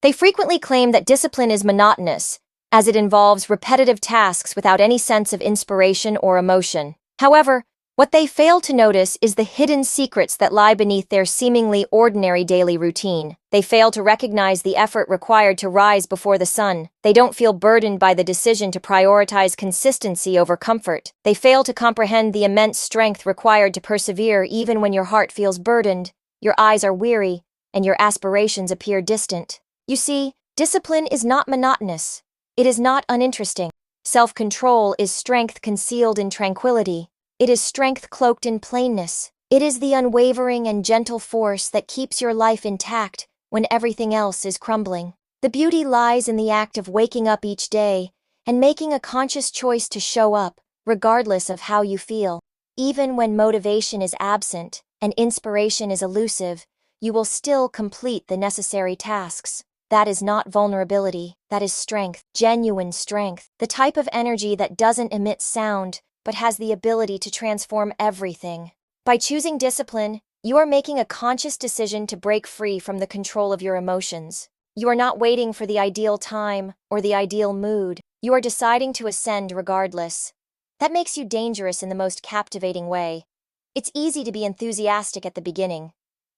They frequently claim that discipline is monotonous, as it involves repetitive tasks without any sense of inspiration or emotion. However, what they fail to notice is the hidden secrets that lie beneath their seemingly ordinary daily routine. They fail to recognize the effort required to rise before the sun. They don't feel burdened by the decision to prioritize consistency over comfort. They fail to comprehend the immense strength required to persevere even when your heart feels burdened, your eyes are weary, and your aspirations appear distant. You see, discipline is not monotonous. It is not uninteresting. Self-control is strength concealed in tranquility. It is strength cloaked in plainness. It is the unwavering and gentle force that keeps your life intact when everything else is crumbling. The beauty lies in the act of waking up each day and making a conscious choice to show up, regardless of how you feel. Even when motivation is absent and inspiration is elusive, you will still complete the necessary tasks. That is not vulnerability, that is strength, genuine strength, the type of energy that doesn't emit sound, but has the ability to transform everything. By choosing discipline, you are making a conscious decision to break free from the control of your emotions. You are not waiting for the ideal time or the ideal mood. You are deciding to ascend regardless. That makes you dangerous in the most captivating way. It's easy to be enthusiastic at the beginning.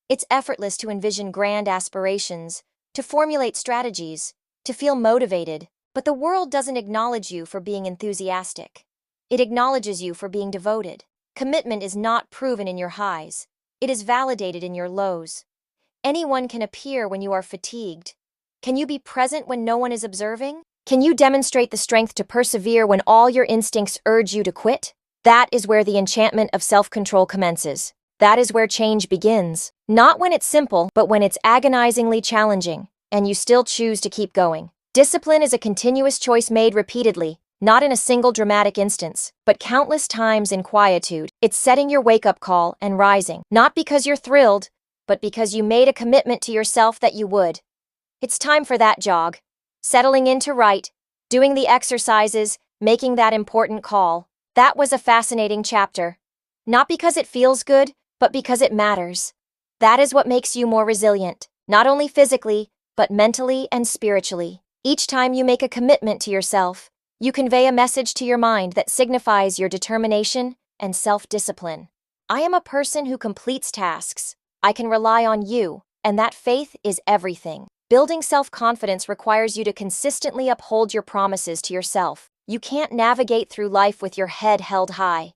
It's effortless to envision grand aspirations, to formulate strategies, to feel motivated, but the world doesn't acknowledge you for being enthusiastic. It acknowledges you for being devoted. Commitment is not proven in your highs. It is validated in your lows. Anyone can appear when you are fatigued. Can you be present when no one is observing? Can you demonstrate the strength to persevere when all your instincts urge you to quit? That is where the enchantment of self-control commences. That is where change begins. Not when it's simple, but when it's agonizingly challenging, and you still choose to keep going. Discipline is a continuous choice made repeatedly, not in a single dramatic instance, but countless times in quietude. It's setting your wake-up call and rising, not because you're thrilled, but because you made a commitment to yourself that you would. It's time for that jog. Settling in to write, doing the exercises, making that important call. That was a fascinating chapter. Not because it feels good, but because it matters. That is what makes you more resilient, not only physically, but mentally and spiritually. Each time you make a commitment to yourself, you convey a message to your mind that signifies your determination and self-discipline. I am a person who completes tasks. I can rely on you, and that faith is everything. Building self-confidence requires you to consistently uphold your promises to yourself. You can't navigate through life with your head held high.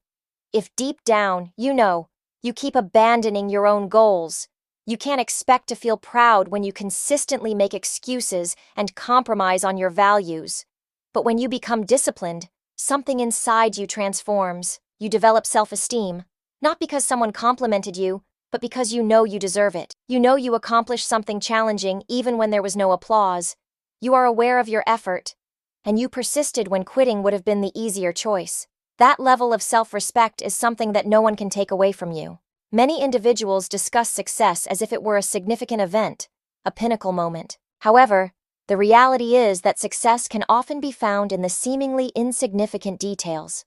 If deep down, you keep abandoning your own goals, you can't expect to feel proud when you consistently make excuses and compromise on your values. But when you become disciplined, something inside you transforms. You develop self-esteem, not because someone complimented you, but because you know you deserve it. You know you accomplished something challenging even when there was no applause. You are aware of your effort, and you persisted when quitting would have been the easier choice. That level of self-respect is something that no one can take away from you. Many individuals discuss success as if it were a significant event, a pinnacle moment. However, the reality is that success can often be found in the seemingly insignificant details.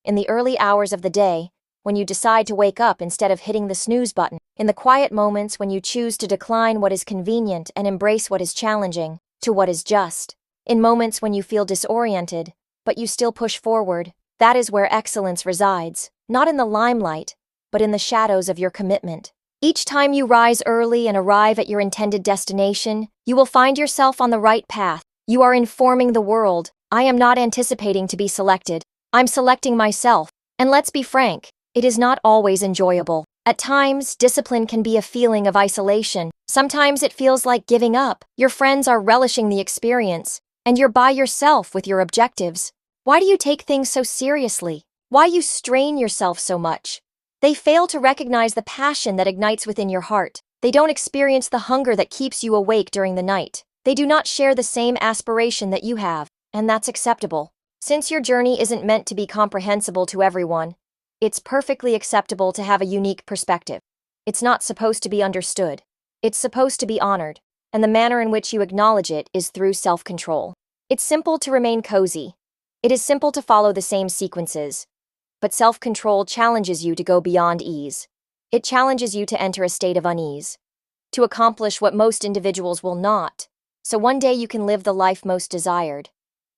In the early hours of the day, when you decide to wake up instead of hitting the snooze button. In the quiet moments when you choose to decline what is convenient and embrace what is challenging, to what is just. In moments when you feel disoriented, but you still push forward. That is where excellence resides, not in the limelight, but in the shadows of your commitment. Each time you rise early and arrive at your intended destination, you will find yourself on the right path. You are informing the world. I am not anticipating to be selected. I'm selecting myself. And let's be frank, it is not always enjoyable. At times, discipline can be a feeling of isolation. Sometimes it feels like giving up. Your friends are relishing the experience, and you're by yourself with your objectives. Why do you take things so seriously? Why you strain yourself so much? They fail to recognize the passion that ignites within your heart. They don't experience the hunger that keeps you awake during the night. They do not share the same aspiration that you have, and that's acceptable. Since your journey isn't meant to be comprehensible to everyone, it's perfectly acceptable to have a unique perspective. It's not supposed to be understood. It's supposed to be honored, and the manner in which you acknowledge it is through self-control. It's simple to remain cozy. It is simple to follow the same sequences. But self-control challenges you to go beyond ease. It challenges you to enter a state of unease, to accomplish what most individuals will not, So one day you can live the life most desired.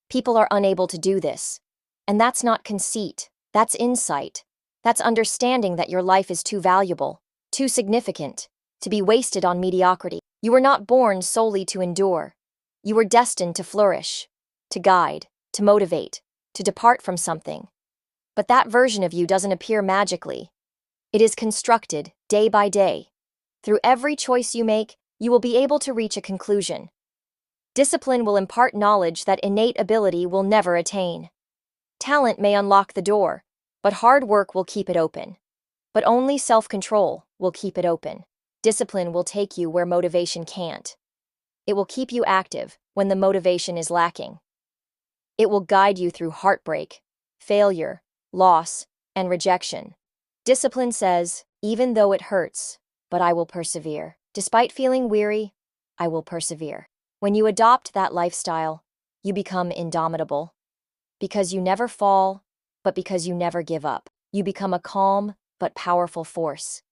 People are unable to do this. And that's not conceit, that's insight. That's understanding that your life is too valuable, too significant, to be wasted on mediocrity. You were not born solely to endure. You were destined to flourish, to guide, to motivate, to depart from something. But that version of you doesn't appear magically. It is constructed, day by day. Through every choice you make, you will be able to reach a conclusion. Discipline will impart knowledge that innate ability will never attain. Talent may unlock the door, but hard work will keep it open. But only self-control will keep it open. Discipline will take you where motivation can't. It will keep you active when the motivation is lacking. It will guide you through heartbreak, failure, loss, and rejection. Discipline says, even though it hurts, but I will persevere. Despite feeling weary, I will persevere. When you adopt that lifestyle, you become indomitable. Because you never fall, but because you never give up. You become a calm but powerful force.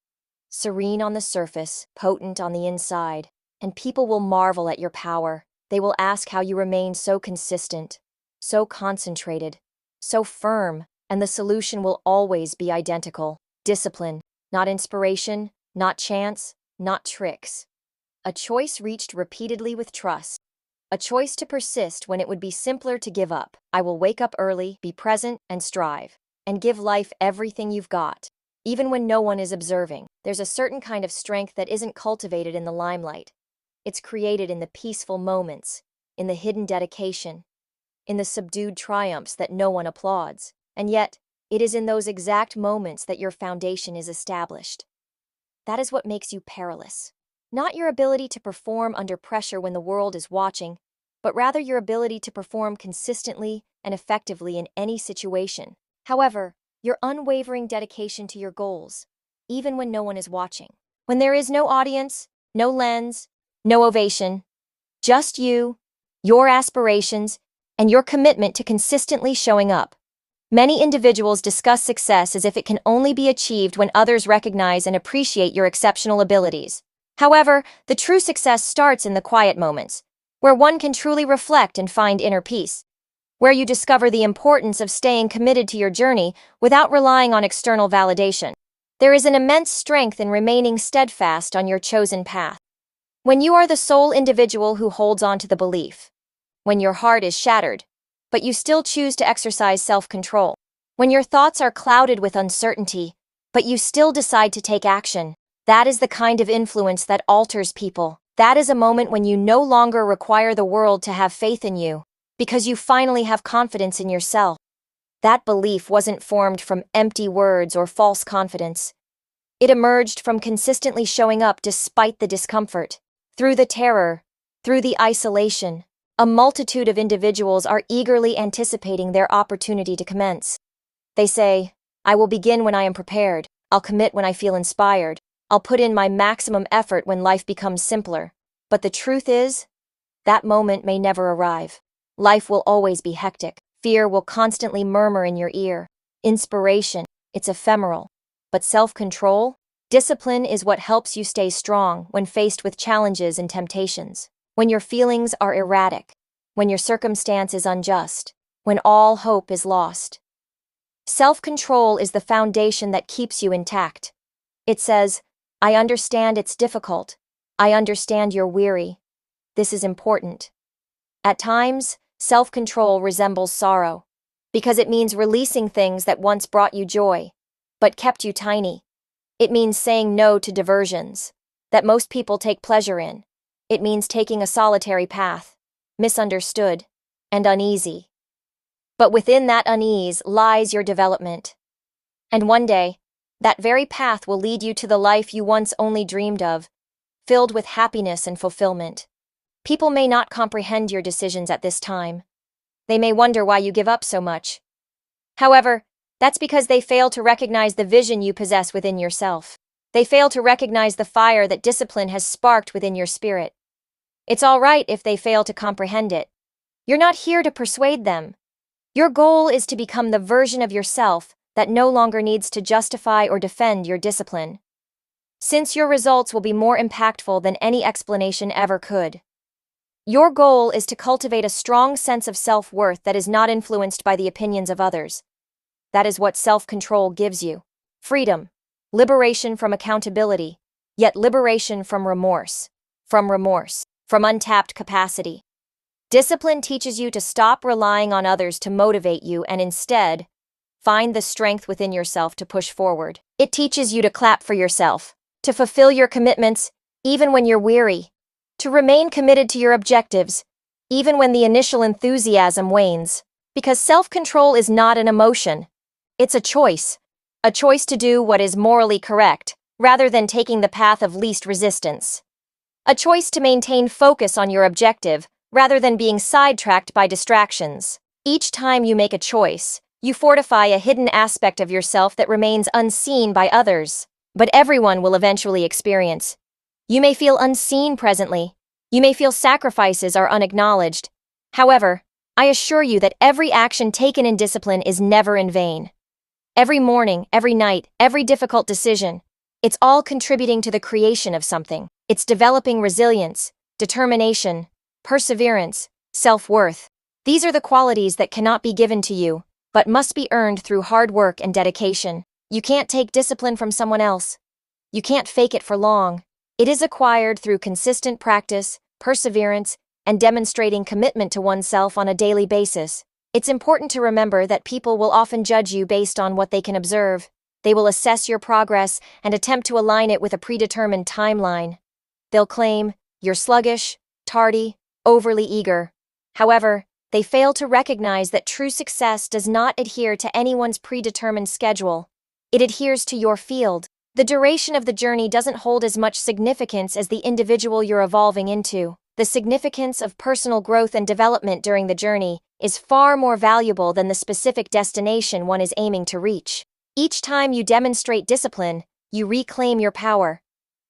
Serene on the surface, potent on the inside, and people will marvel at your power. They will ask how you remain so consistent, so concentrated, so firm, and the solution will always be identical. Discipline, not inspiration, not chance, not tricks. A choice reached repeatedly with trust. A choice to persist when it would be simpler to give up. I will wake up early, be present, and strive. And give life everything you've got. Even when no one is observing. There's a certain kind of strength that isn't cultivated in the limelight. It's created in the peaceful moments, in the hidden dedication, in the subdued triumphs that no one applauds. And yet, it is in those exact moments that your foundation is established. That is what makes you perilous. Not your ability to perform under pressure when the world is watching, but rather your ability to perform consistently and effectively in any situation. However, your unwavering dedication to your goals, even when no one is watching. When there is no audience, no lens, no ovation, just you, your aspirations, and your commitment to consistently showing up. Many individuals discuss success as if it can only be achieved when others recognize and appreciate your exceptional abilities. However, the true success starts in the quiet moments, where one can truly reflect and find inner peace, where you discover the importance of staying committed to your journey without relying on external validation. There is an immense strength in remaining steadfast on your chosen path. When you are the sole individual who holds on to the belief, when your heart is shattered, but you still choose to exercise self-control, when your thoughts are clouded with uncertainty, but you still decide to take action, that is the kind of influence that alters people. That is a moment when you no longer require the world to have faith in you, because you finally have confidence in yourself. That belief wasn't formed from empty words or false confidence. It emerged from consistently showing up despite the discomfort. Through the terror, through the isolation, a multitude of individuals are eagerly anticipating their opportunity to commence. They say, I will begin when I am prepared, I'll commit when I feel inspired, I'll put in my maximum effort when life becomes simpler. But the truth is, that moment may never arrive. Life will always be hectic. Fear will constantly murmur in your ear. Inspiration, it's ephemeral. But self-control, discipline is what helps you stay strong when faced with challenges and temptations. When your feelings are erratic. When your circumstance is unjust. When all hope is lost. Self-control is the foundation that keeps you intact. It says, I understand it's difficult. I understand you're weary. This is important. At times, self-control resembles sorrow, because it means releasing things that once brought you joy, but kept you tiny. It means saying no to diversions that most people take pleasure in. It means taking a solitary path, misunderstood, and uneasy. But within that unease lies your development. And one day, that very path will lead you to the life you once only dreamed of, filled with happiness and fulfillment. People may not comprehend your decisions at this time. They may wonder why you give up so much. However, that's because they fail to recognize the vision you possess within yourself. They fail to recognize the fire that discipline has sparked within your spirit. It's all right if they fail to comprehend it. You're not here to persuade them. Your goal is to become the version of yourself that no longer needs to justify or defend your discipline, since your results will be more impactful than any explanation ever could. Your goal is to cultivate a strong sense of self-worth that is not influenced by the opinions of others. That is what self-control gives you. Freedom, liberation from accountability, yet liberation from remorse, from untapped capacity. Discipline teaches you to stop relying on others to motivate you and instead find the strength within yourself to push forward. It teaches you to clap for yourself, to fulfill your commitments even when you're weary, to remain committed to your objectives even when the initial enthusiasm wanes. Because self-control is not an emotion, it's a choice to do what is morally correct rather than taking the path of least resistance. A choice to maintain focus on your objective rather than being sidetracked by distractions. Each time you make a choice, you fortify a hidden aspect of yourself that remains unseen by others, but everyone will eventually experience. You may feel unseen presently. You may feel sacrifices are unacknowledged. However, I assure you that every action taken in discipline is never in vain. Every morning, every night, every difficult decision, it's all contributing to the creation of something. It's developing resilience, determination, perseverance, self-worth. These are the qualities that cannot be given to you, but must be earned through hard work and dedication. You can't take discipline from someone else. You can't fake it for long. It is acquired through consistent practice, perseverance, and demonstrating commitment to oneself on a daily basis. It's important to remember that people will often judge you based on what they can observe. They will assess your progress and attempt to align it with a predetermined timeline. They'll claim you're sluggish, tardy, overly eager. However, they fail to recognize that true success does not adhere to anyone's predetermined schedule. It adheres to your field. The duration of the journey doesn't hold as much significance as the individual you're evolving into. The significance of personal growth and development during the journey is far more valuable than the specific destination one is aiming to reach. Each time you demonstrate discipline, you reclaim your power.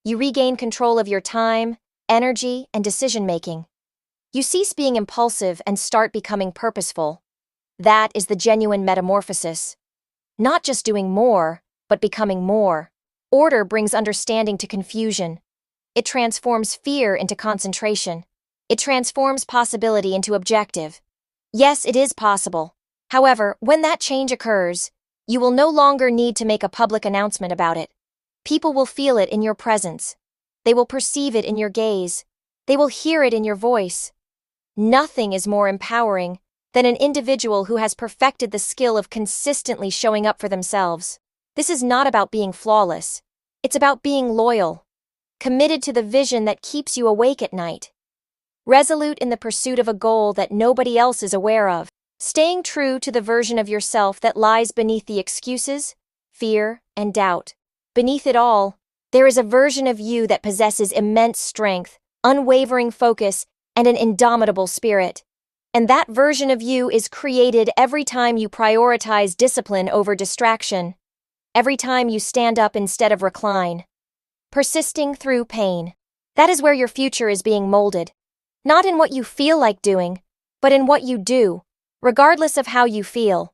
You regain control of your time, energy, and decision-making. You cease being impulsive and start becoming purposeful. That is the genuine metamorphosis. Not just doing more, but becoming more. Order brings understanding to confusion. It transforms fear into concentration. It transforms possibility into objective. Yes, it is possible. However, when that change occurs, you will no longer need to make a public announcement about it. People will feel it in your presence. They will perceive it in your gaze. They will hear it in your voice. Nothing is more empowering than an individual who has perfected the skill of consistently showing up for themselves. This is not about being flawless. It's about being loyal, committed to the vision that keeps you awake at night, resolute in the pursuit of a goal that nobody else is aware of, staying true to the version of yourself that lies beneath the excuses, fear, and doubt. Beneath it all, there is a version of you that possesses immense strength, unwavering focus, and an indomitable spirit. And that version of you is created every time you prioritize discipline over distraction, every time you stand up instead of recline. Persisting through pain. That is where your future is being molded. Not in what you feel like doing, but in what you do, regardless of how you feel.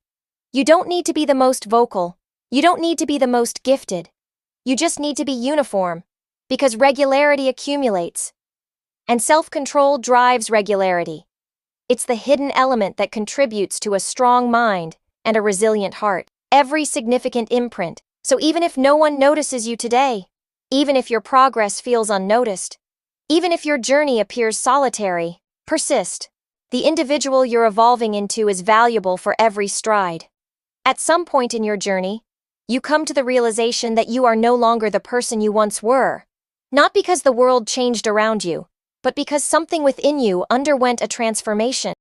You don't need to be the most vocal. You don't need to be the most gifted. You just need to be uniform, because regularity accumulates. And self-control drives regularity. It's the hidden element that contributes to a strong mind and a resilient heart. Every significant imprint. So even if no one notices you today, even if your progress feels unnoticed, even if your journey appears solitary, persist. The individual you're evolving into is valuable for every stride. At some point in your journey, you come to the realization that you are no longer the person you once were. Not because the world changed around you, but because something within you underwent a transformation.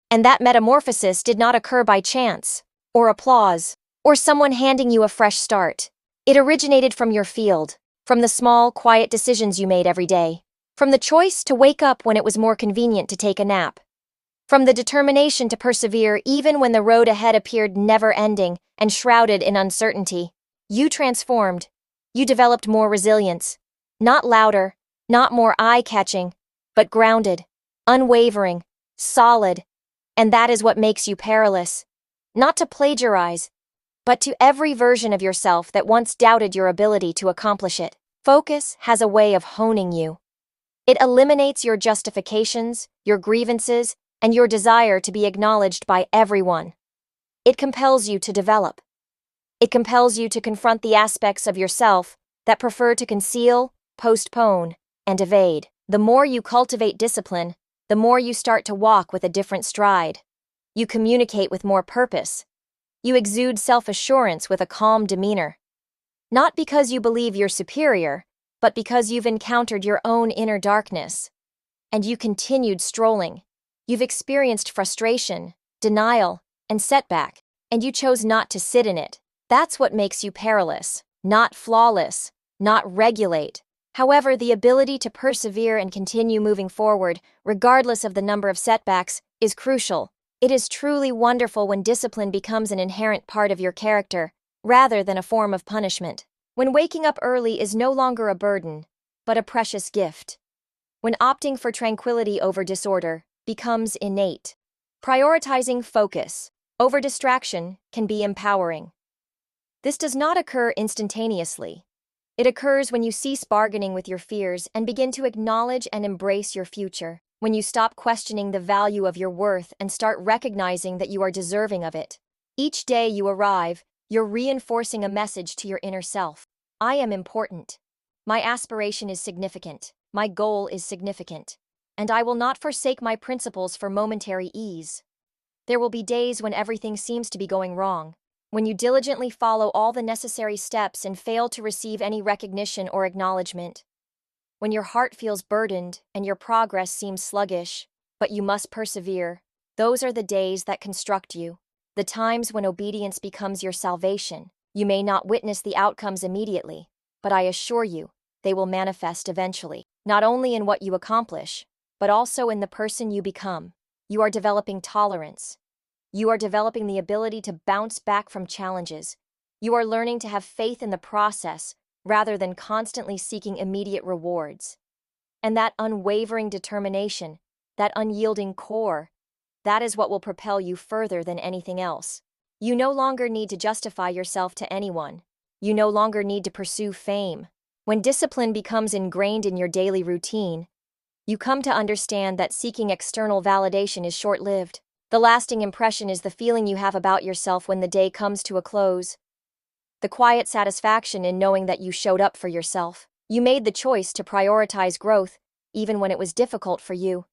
And that metamorphosis did not occur by chance, or applause, or someone handing you a fresh start. It originated from your field, from the small, quiet decisions you made every day, from the choice to wake up when it was more convenient to take a nap, from the determination to persevere even when the road ahead appeared never-ending and shrouded in uncertainty. You transformed. You developed more resilience. Not louder, not more eye-catching, but grounded, unwavering, solid. And that is what makes you perilous. Not to plagiarize, but to every version of yourself that once doubted your ability to accomplish it. Focus has a way of honing you. It eliminates your justifications, your grievances, and your desire to be acknowledged by everyone. It compels you to develop. It compels you to confront the aspects of yourself that prefer to conceal, postpone, and evade. The more you cultivate discipline, the more you start to walk with a different stride. You communicate with more purpose. You exude self-assurance with a calm demeanor. Not because you believe you're superior, but because you've encountered your own inner darkness. And you continued strolling. You've experienced frustration, denial, and setback, and you chose not to sit in it. That's what makes you perilous, not flawless, not regulate. However, the ability to persevere and continue moving forward, regardless of the number of setbacks, is crucial. It is truly wonderful when discipline becomes an inherent part of your character, rather than a form of punishment. When waking up early is no longer a burden, but a precious gift. When opting for tranquility over disorder becomes innate. Prioritizing focus over distraction can be empowering. This does not occur instantaneously. It occurs when you cease bargaining with your fears and begin to acknowledge and embrace your future. When you stop questioning the value of your worth and start recognizing that you are deserving of it. Each day you arrive, you're reinforcing a message to your inner self. I am important. My aspiration is significant. My goal is significant. And I will not forsake my principles for momentary ease. There will be days when everything seems to be going wrong. When you diligently follow all the necessary steps and fail to receive any recognition or acknowledgement. When your heart feels burdened and your progress seems sluggish, but you must persevere. Those are the days that construct you. The times when obedience becomes your salvation. You may not witness the outcomes immediately, but I assure you, they will manifest eventually. Not only in what you accomplish, but also in the person you become. You are developing tolerance. You are developing the ability to bounce back from challenges. You are learning to have faith in the process rather than constantly seeking immediate rewards. And that unwavering determination, that unyielding core, that is what will propel you further than anything else. You no longer need to justify yourself to anyone. You no longer need to pursue fame. When discipline becomes ingrained in your daily routine, you come to understand that seeking external validation is short-lived. The lasting impression is the feeling you have about yourself when the day comes to a close. The quiet satisfaction in knowing that you showed up for yourself. You made the choice to prioritize growth, even when it was difficult for you.